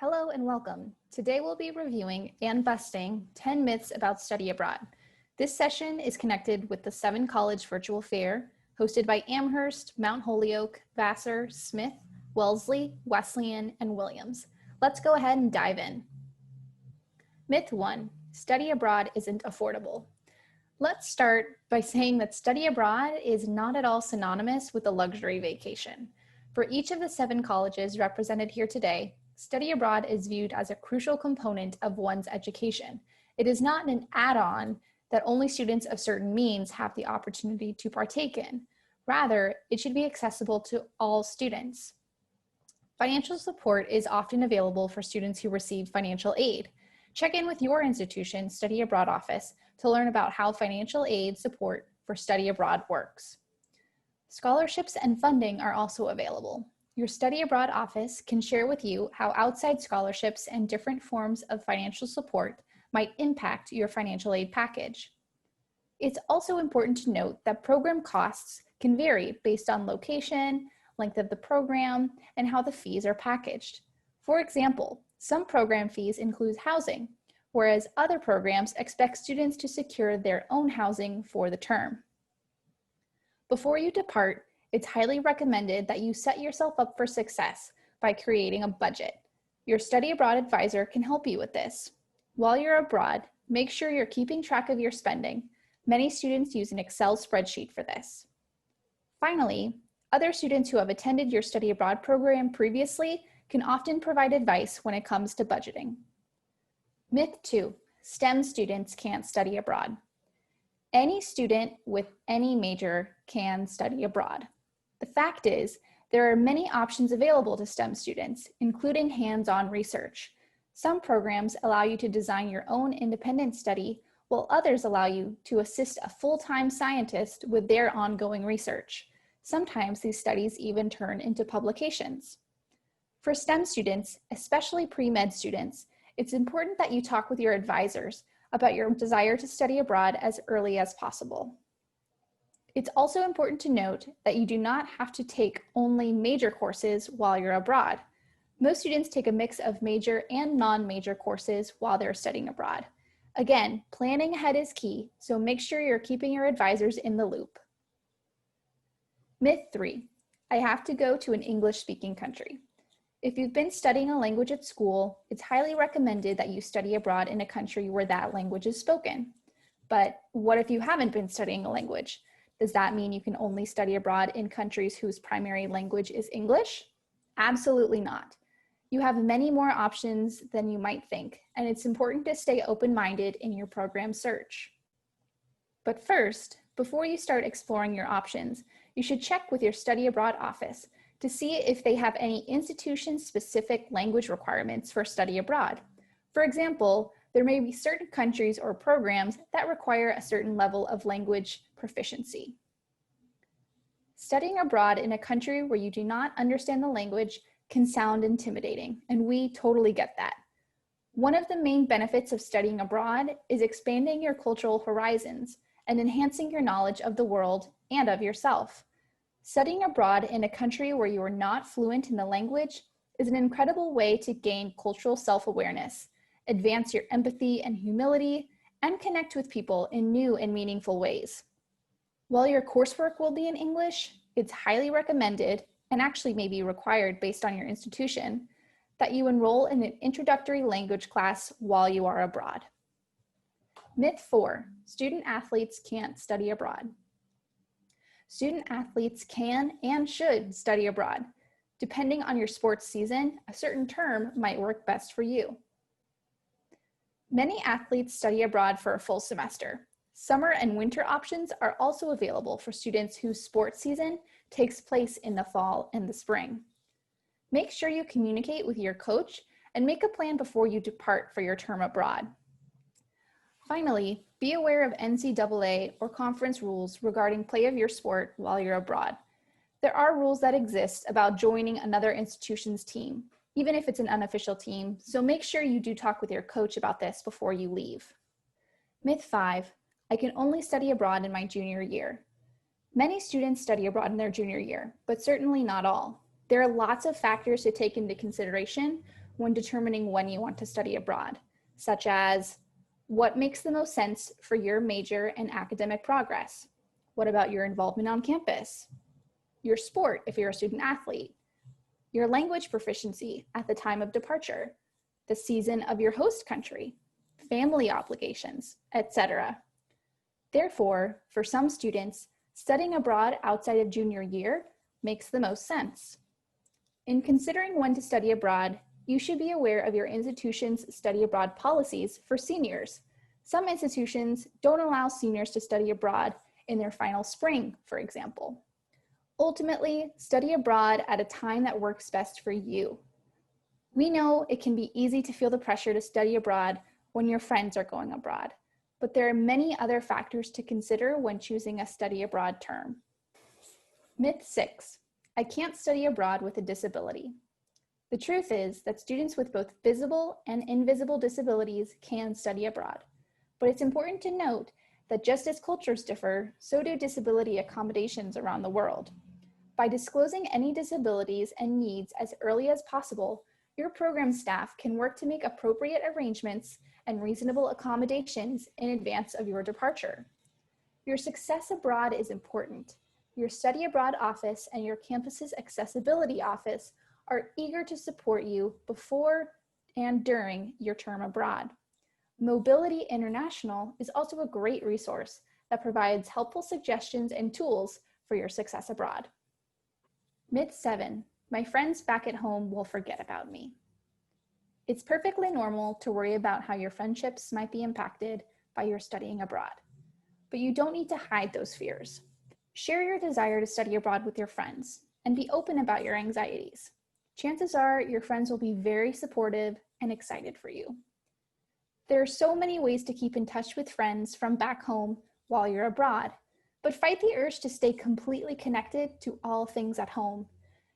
Hello and welcome. Today we'll be reviewing and busting 10 myths about study abroad. This session is connected with the 7 College Virtual Fair, hosted by Amherst, Mount Holyoke, Vassar, Smith, Wellesley, Wesleyan, and Williams. Let's go ahead and dive in. Myth 1, study abroad isn't affordable. Let's start by saying that study abroad is not at all synonymous with a luxury vacation. For each of the 7 colleges represented here today, study abroad is viewed as a crucial component of one's education. It is not an add-on that only students of certain means have the opportunity to partake in. Rather, it should be accessible to all students. Financial support is often available for students who receive financial aid. Check in with your institution's study abroad office to learn about how financial aid support for study abroad works. Scholarships and funding are also available. Your study abroad office can share with you how outside scholarships and different forms of financial support might impact your financial aid package. It's also important to note that program costs can vary based on location, length of the program, and how the fees are packaged. For example, some program fees include housing, whereas other programs expect students to secure their own housing for the term. Before you depart, it's highly recommended that you set yourself up for success by creating a budget. Your study abroad advisor can help you with this. While you're abroad, make sure you're keeping track of your spending. Many students use an Excel spreadsheet for this. Finally, other students who have attended your study abroad program previously can often provide advice when it comes to budgeting. Myth 2, STEM students can't study abroad. Any student with any major can study abroad. The fact is, there are many options available to STEM students, including hands-on research. Some programs allow you to design your own independent study, while others allow you to assist a full-time scientist with their ongoing research. Sometimes these studies even turn into publications. For STEM students, especially pre-med students, it's important that you talk with your advisors about your desire to study abroad as early as possible. It's also important to note that you do not have to take only major courses while you're abroad. Most students take a mix of major and non-major courses while they're studying abroad. Again, planning ahead is key, so make sure you're keeping your advisors in the loop. Myth 3, I have to go to an English-speaking country. If you've been studying a language at school, it's highly recommended that you study abroad in a country where that language is spoken. But what if you haven't been studying a language? Does that mean you can only study abroad in countries whose primary language is English? Absolutely not. You have many more options than you might think, and it's important to stay open-minded in your program search. But first, before you start exploring your options, you should check with your study abroad office to see if they have any institution-specific language requirements for study abroad. For example, there may be certain countries or programs that require a certain level of language proficiency. Studying abroad in a country where you do not understand the language can sound intimidating, and we totally get that. One of the main benefits of studying abroad is expanding your cultural horizons and enhancing your knowledge of the world and of yourself. Studying abroad in a country where you are not fluent in the language is an incredible way to gain cultural self-awareness, advance your empathy and humility, and connect with people in new and meaningful ways. While your coursework will be in English, it's highly recommended, and actually may be required based on your institution, that you enroll in an introductory language class while you are abroad. Myth 4, student athletes can't study abroad. Student athletes can and should study abroad. Depending on your sports season, a certain term might work best for you. Many athletes study abroad for a full semester. Summer and winter options are also available for students whose sports season takes place in the fall and the spring. Make sure you communicate with your coach and make a plan before you depart for your term abroad. Finally, be aware of NCAA or conference rules regarding play of your sport while you're abroad. There are rules that exist about joining another institution's team, even if it's an unofficial team, so make sure you do talk with your coach about this before you leave. Myth 5, I can only study abroad in my junior year. Many students study abroad in their junior year, but certainly not all. There are lots of factors to take into consideration when determining when you want to study abroad, such as what makes the most sense for your major and academic progress? What about your involvement on campus? Your sport, if you're a student athlete? Your language proficiency at the time of departure? The season of your host country? Family obligations, etc. Therefore, for some students, studying abroad outside of junior year makes the most sense. In considering when to study abroad, you should be aware of your institution's study abroad policies for seniors. Some institutions don't allow seniors to study abroad in their final spring, for example. Ultimately, study abroad at a time that works best for you. We know it can be easy to feel the pressure to study abroad when your friends are going abroad, but there are many other factors to consider when choosing a study abroad term. Myth 6, I can't study abroad with a disability. The truth is that students with both visible and invisible disabilities can study abroad, but it's important to note that just as cultures differ, so do disability accommodations around the world. By disclosing any disabilities and needs as early as possible, your program staff can work to make appropriate arrangements and reasonable accommodations in advance of your departure. Your success abroad is important. Your study abroad office and your campus's accessibility office are eager to support you before and during your term abroad. Mobility International is also a great resource that provides helpful suggestions and tools for your success abroad. Myth 7, my friends back at home will forget about me. It's perfectly normal to worry about how your friendships might be impacted by your studying abroad, but you don't need to hide those fears. Share your desire to study abroad with your friends and be open about your anxieties. Chances are your friends will be very supportive and excited for you. There are so many ways to keep in touch with friends from back home while you're abroad, but fight the urge to stay completely connected to all things at home.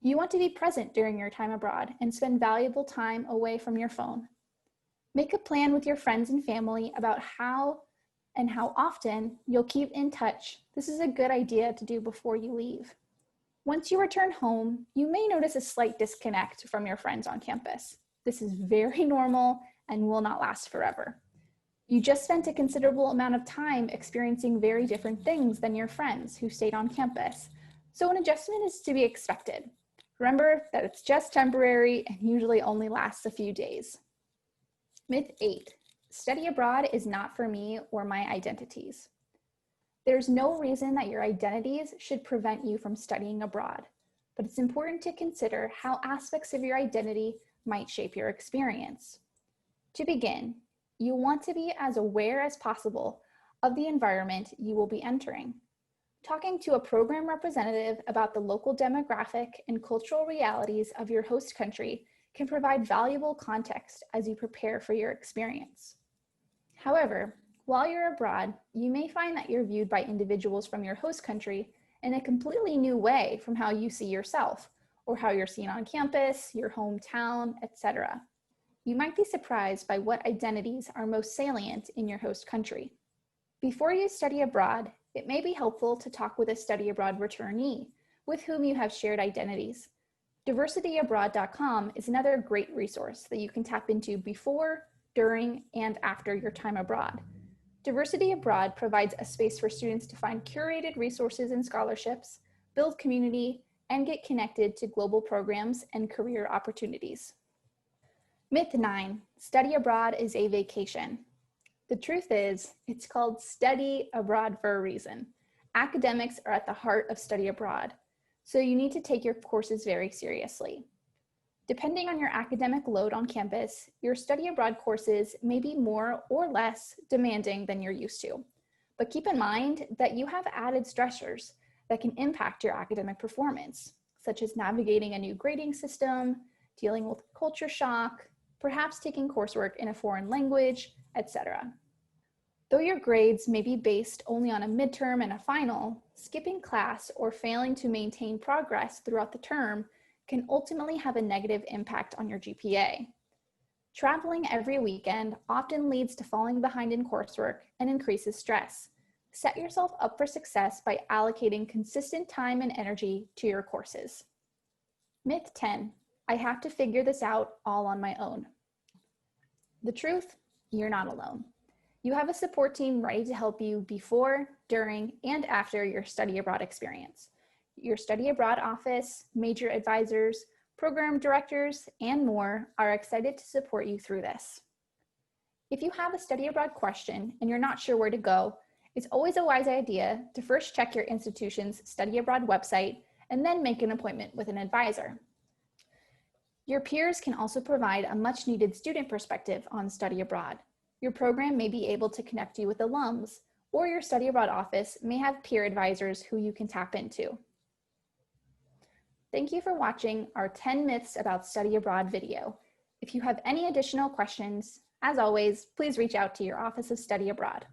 You want to be present during your time abroad and spend valuable time away from your phone. Make a plan with your friends and family about how often you'll keep in touch. This is a good idea to do before you leave. Once you return home, you may notice a slight disconnect from your friends on campus. This is very normal and will not last forever. You just spent a considerable amount of time experiencing very different things than your friends who stayed on campus, so an adjustment is to be expected. Remember that it's just temporary and usually only lasts a few days. Myth 8, study abroad is not for me or my identities. There's no reason that your identities should prevent you from studying abroad, but it's important to consider how aspects of your identity might shape your experience. To begin, you want to be as aware as possible of the environment you will be entering. Talking to a program representative about the local demographic and cultural realities of your host country can provide valuable context as you prepare for your experience. However, while you're abroad, you may find that you're viewed by individuals from your host country in a completely new way from how you see yourself, or how you're seen on campus, your hometown, etc. You might be surprised by what identities are most salient in your host country. Before you study abroad, it may be helpful to talk with a study abroad returnee with whom you have shared identities. Diversityabroad.com is another great resource that you can tap into before, during, and after your time abroad. Diversity Abroad provides a space for students to find curated resources and scholarships, build community, and get connected to global programs and career opportunities. Myth 9, study abroad is a vacation. The truth is, it's called study abroad for a reason. Academics are at the heart of study abroad, so you need to take your courses very seriously. Depending on your academic load on campus, your study abroad courses may be more or less demanding than you're used to. But keep in mind that you have added stressors that can impact your academic performance, such as navigating a new grading system, dealing with culture shock, perhaps taking coursework in a foreign language, etc. Though your grades may be based only on a midterm and a final, skipping class or failing to maintain progress throughout the term can ultimately have a negative impact on your GPA. Traveling every weekend often leads to falling behind in coursework and increases stress. Set yourself up for success by allocating consistent time and energy to your courses. Myth 10, I have to figure this out all on my own. The truth, you're not alone. You have a support team ready to help you before, during, and after your study abroad experience. Your study abroad office, major advisors, program directors, and more are excited to support you through this. If you have a study abroad question and you're not sure where to go, it's always a wise idea to first check your institution's study abroad website and then make an appointment with an advisor. Your peers can also provide a much needed student perspective on study abroad. Your program may be able to connect you with alums, or your study abroad office may have peer advisors who you can tap into. Thank you for watching our 10 Myths About Study Abroad video. If you have any additional questions, as always, please reach out to your Office of Study Abroad.